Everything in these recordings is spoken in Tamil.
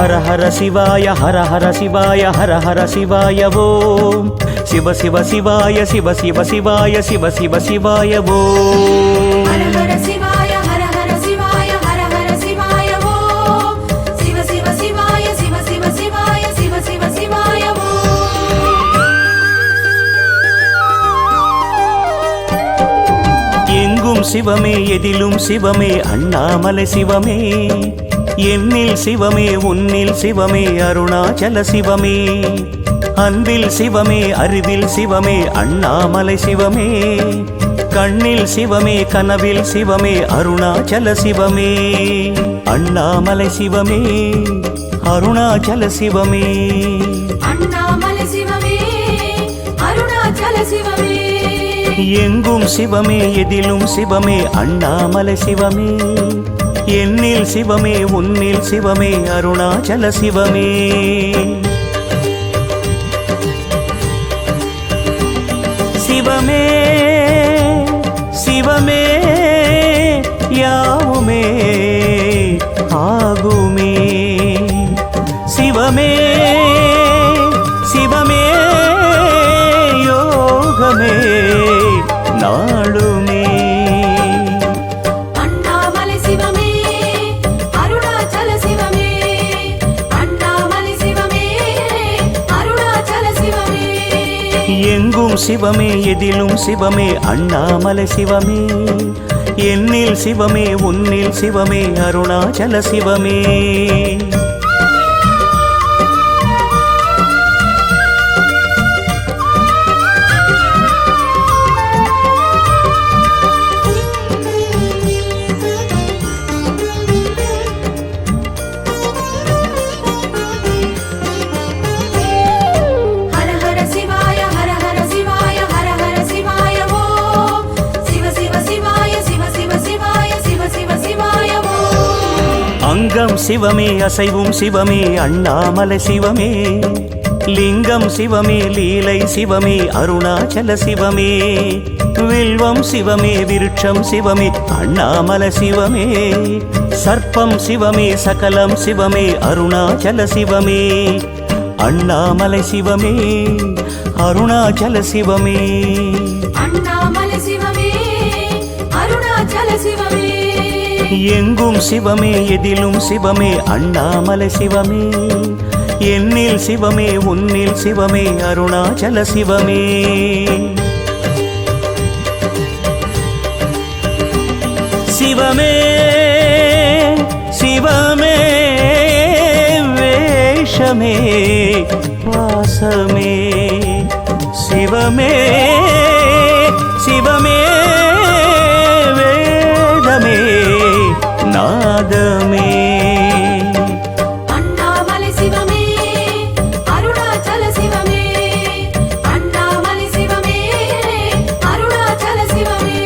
ஹர ஹர சிவாய ஹர ஹர சிவாய ஹர ஹர சிவாய ஓம் சிவ சிவ சிவாய சிவ சிவ சிவாய சிவ சிவ சிவாய ஓம் ஹர ஹர சிவாய ஹர ஹர சிவாய ஹர ஹர சிவாய ஓம் சிவ சிவ சிவாய சிவ சிவ சிவாய சிவ சிவ சிவாய ஓம் எங்கும் சிவமே எதிலும் சிவமே அண்ணாமலை சிவமே என்னில் சிவமே உன்னில் சிவமே அருணாச்சல சிவமே அன்பில் சிவமே அறிவில் சிவமே அண்ணாமலை சிவமே கண்ணில் சிவமே கனவில் சிவமே அருணாச்சல சிவமே அண்ணாமலை சிவமே அருணாச்சல சிவமே அண்ணாமலை சிவமே அருணாச்சல சிவமே எங்கும் சிவமே எதிலும் சிவமே அண்ணாமலை சிவமே என்னில் சிவமே உன்னில் சிவமே அருணாச்சல சிவமே சிவமே சிவமே யாவுமே ஆகுமே சிவமே சிவமே யோகமே நாளுமே அண்ணாமலை சிவமே அருணாச்சல சிவமே அண்ணாமலை சிவமே அருணாச்சல சிவமே எங்கும் சிவமே எதிலும் சிவமே அண்ணாமலை சிவமே என்னில் சிவமே உன்னில் சிவமே அருணாச்சல சிவமே ஹர ஹர சிவாய ஹர ஹர சிவாய ஹர ஹர சிவாய ஓம் சிவ சிவ சிவாய சிவ சிவ சிவாய சிவ சிவ சிவாய ஓம் அங்கம் சிவமே அசைவும் சிவமே அண்ணாமலை சிவமே லிங்கம் சிவமே லீலை சிவமே அருணாச்சல சிவமே வில்வம் சிவமே விருட்சம் சிவமே அண்ணாமலை சிவமே சர்ப்பம் சிவமே சகலம் சிவமே அருணாச்சல சிவமே அண்ணாமலை சிவமே அருணாச்சல சிவமே அண்ணாமலை சிவமே அருணாச்சல சிவமே எங்கும் சிவமே எதிலும் சிவமே அண்ணாமலை சிவமே என்னில் சிவமே உன்னில் சிவமே அருணாச்சல சிவமே சிவமே சிவமே வேஷமே வாசமே சிவமே சிவமே வேதமே நாதமே அண்ணாமலை சிவமே அருணாச்சல சிவமே அண்ணாமலை சிவமே அருணாச்சல சிவமே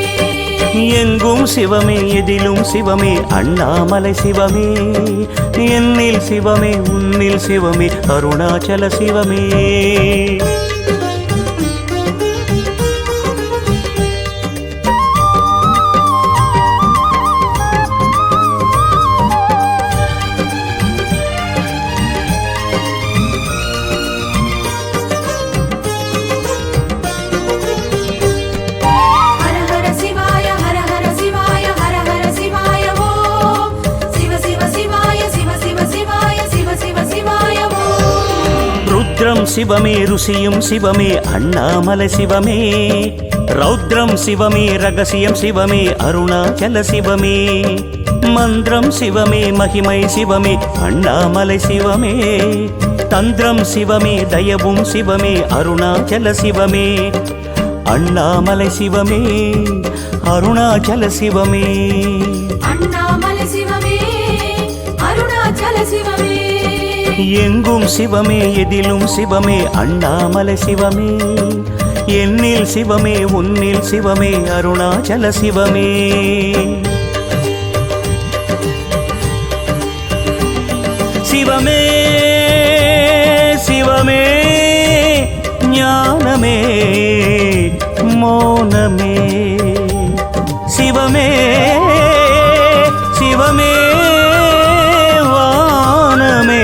எங்கும் சிவமே எதிலும் சிவமே அண்ணாமலை சிவமே என்னில் சிவமே உன்னில் சிவமே அருணாச்சல சிவமே ஹர ஹர சிவாய ஹர ஹர சிவாய ஹர ஹர சிவாய ஓம் சிவ சிவ சிவாய சிவ சிவ சிவாய சிவ சிவ சிவாய ஓம் ருத்ரம் சிவமே ருசியும் சிவமே அண்ணாமலை சிவமே ரௌத்ரம் சிவமே ரகசியம் சிவமே அருணாச்சல சிவமே மந்திரம் சிவமே மகிமை சிவமே அண்ணாமலை சிவமே தந்திரம் சிவமே தயவும் சிவமே அருணாச்சல சிவமே அண்ணாமலை சிவமே அருணாச்சல சிவமே அண்ணாமலை சிவமே அருணாச்சல சிவமே எங்கும் சிவமே எதிலும் சிவமே அண்ணாமலை சிவமே என்னில் சிவமே உன்னில் சிவமே அருணாச்சல சிவமே சிவமே சிவமே ஞானமே மௌனமே சிவமே சிவமே வானமே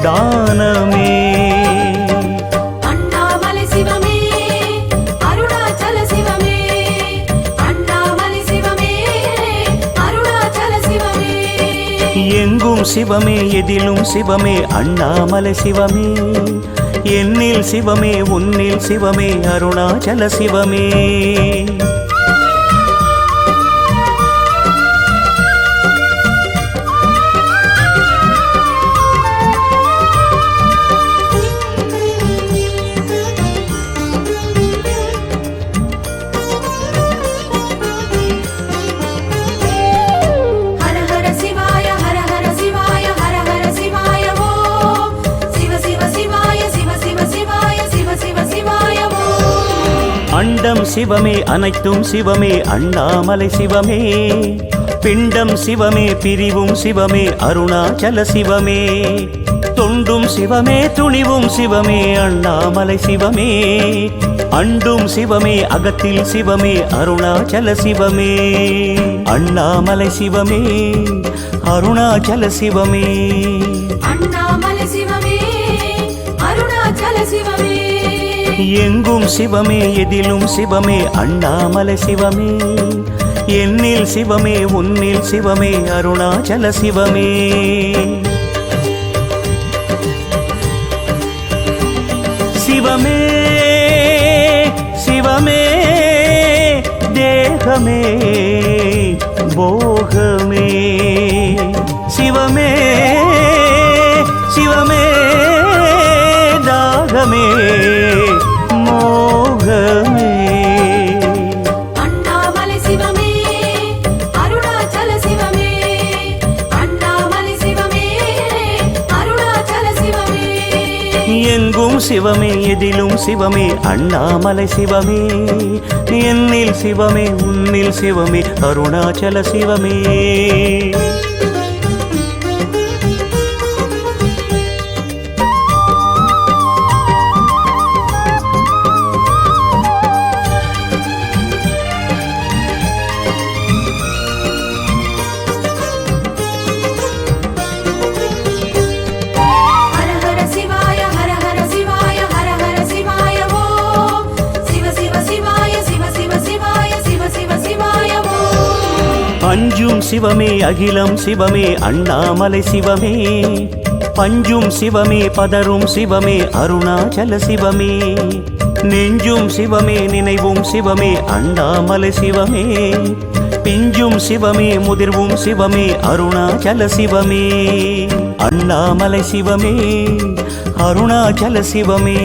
தானமே. அண்ணாமலை சிவமே அருணாச்சல சிவமே, அண்ணாமலை சிவமே அருணாச்சல சிவமே. எங்கும் சிவமே எதிலும் சிவமே அண்ணாமலை சிவமே, என்னில் சிவமே உன்னில் சிவமே அருணாச்சல சிவமே. ஹர ஹர சிவாய ஹர ஹர சிவாய ஹர ஹர சிவாய ஓம். சிவ சிவ சிவாய சிவ சிவ சிவாய சிவ சிவ சிவாய ஓம். அண்டம் சிவமே அனைத்தும் சிவமே அண்ணாமலை சிவமே, பிண்டம் சிவமே பிரிவும் சிவமே அருணாச்சல சிவமே, தொண்டும் சிவமே துணிவும் சிவமே அண்ணாமலை சிவமே, அண்டும் சிவமே அகத்தில் சிவமே அருணாச்சல சிவமே. அண்ணாமலை சிவமே அருணாச்சல சிவமே. அண்ணாமலை சிவமே அருணாச்சல சிவமே. எங்கும் சிவமே எதிலும் சிவமே அண்ணாமலை சிவமே, என்னில் சிவமே உன்னில் சிவமே அருணாச்சல சிவமே. சிவமே சிவமே தேகமே போகமே, சிவமே சிவமே தாகமே மோகமே. அண்ணாமலை சிவமே அருணாச்சல சிவமே, அண்ணாமலை சிவமே அருணாச்சல சிவமே. எங்கும் சிவமே எதிலும் சிவமே அண்ணாமலை சிவமே, என்னில் சிவமே உன்னில் சிவமே அருணாச்சல சிவமே. ஹர ஹர சிவாய ஹர ஹர சிவாய ஹர ஹர சிவாய ஓம். சிவ சிவ சிவாய சிவ சிவ சிவாய சிவ சிவ சிவாய ஓம். அஞ்சும் சிவமே அகிலம் சிவமே அண்ணாமலை சிவமே, பஞ்சும் சிவமே பதரும் சிவமே அருணாச்சல சிவமே, நெஞ்சும் சிவமே நினைவும் சிவமே அண்ணாமலை சிவமே, பிஞ்சும் சிவமே முதிர்வும் சிவமே அருணாச்சல சிவமே. அண்ணாமலை சிவமே அருணாச்சல சிவமே.